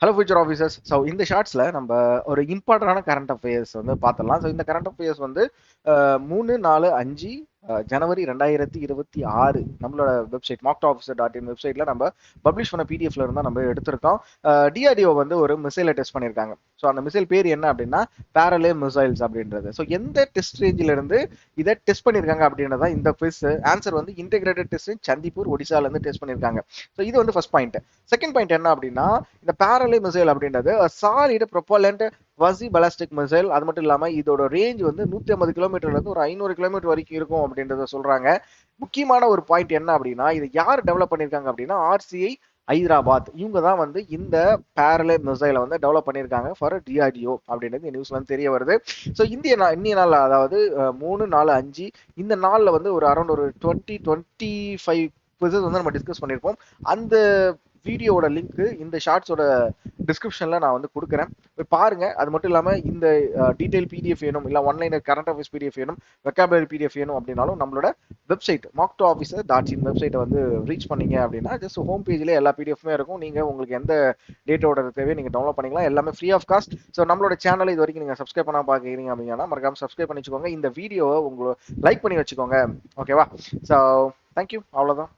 Hello future officers. So இந்த ஷார்ட்ஸில் நம்ம ஒரு இம்பார்ட்டண்டான கரண்ட் அஃபேர்ஸ் வந்து பார்த்துடலாம். ஸோ இந்த கரண்ட் அஃபேர்ஸ் வந்து 3, 4, 5 ஜனவரி 2026 நம்மளோட வெப்சைட் mocktoofficer.in வெப்சைட்டில் நம்ம பப்ளிஷ் பண்ண பிடிஎஃப்ல இருந்தால் நம்ம எடுத்திருக்கோம். டிஆர்டிஓ வந்து ஒரு மிசைலை டெஸ்ட் பண்ணியிருக்காங்க. ஸோ அந்த மிசைல் பேர் என்ன அப்படின்னா பேரலே மிசைல்ஸ் அப்படின்றது. ஸோ எந்த டெஸ்ட் ரேஞ்சிலிருந்து இதை டெஸ்ட் பண்ணியிருக்காங்க அப்படின்றத இந்த குவிஸ் ஆன்சர் வந்து இன்டெகிரேட்டட் டெஸ்ட் சந்திப்பூர் ஒடிசாலேருந்து டெஸ்ட் பண்ணியிருக்காங்க. ஸோ இது வந்து ஃபர்ஸ்ட் பாயிண்ட். செகண்ட் பாயிண்ட் என்ன அப்படின்னா இந்த பேரலே மிசைல் அப்படின்றது சாலிட் ப்ரொபலண்ட் வசி பலாஸ்டிக் மிசைல். அது மட்டும் இல்லாம இதோட ரேஞ்ச் வந்து 150 கிலோமீட்டர்ல இருந்து ஒரு 500 கிலோமீட்டர் வரைக்கும் இருக்கும் அப்படின்றத சொல்றாங்க. முக்கியமான ஒரு பாயிண்ட் என்ன அப்படின்னா இது யார் டெவலப் பண்ணிருக்காங்க அப்படின்னா RCI ஹைதராபாத். இவங்க தான் வந்து இந்த பேரலே மிசைலை வந்து டெவலப் பண்ணியிருக்காங்க ஃபார் டிஆர்டிஓ அப்படின்றது நியூஸ்ல வந்து தெரிய வருது. ஸோ இன்னிய நாள் அதாவது 3, 4, 5 இந்த நாளில் வந்து ஒரு அரௌண்ட் ஒரு 20-25 வந்து நம்ம டிஸ்கஸ் பண்ணியிருப்போம். அந்த வீடியோட லிங்க் இந்த ஷார்ட்ஸோட டிஸ்கிரிப்ஷன்ல நான் வந்து கொடுக்குறேன், போய் பாருங்க. அது மட்டும் இல்லாமல் இந்த டீடைல் பிடிஎஃப் வேணும், இல்லை ஒன்லைனர் கரண்ட் அஃபேர்ஸ் பிடிஎஃப் வேணும், வெக்காபுலரி பிடிஎஃப் வேணும் அப்படின்னாலும் நம்மளோட வெப்சைட் mocktoofficer.in வெப்சைட்டை வந்து ரீச் பண்ணீங்க அப்படின்னா ஜஸ்ட் ஹோம் பேஜ்லேயே எல்லா பிடிஎஃப்மே இருக்கும். நீங்கள் உங்களுக்கு எந்த டேட்டோட தேவையோ நீங்கள் டவுன்லோட் பண்ணிக்கலாம், எல்லாமே ஃப்ரீ ஆஃப் காஸ்ட். ஸோ நம்மளோட சேனல் இது வரைக்கும் நீங்கள் சப்ஸ்கிரைப் பண்ண பார்க்குறீங்க அப்படின்னா மறக்காம சப்ஸ்கிரைப் பண்ணி வச்சுக்கோங்க. இந்த வீடியோவை உங்களை லைக் பண்ணி வச்சுக்கோங்க, ஓகேவா? ஸோ தேங்க்யூ, அவ்வளோதான்.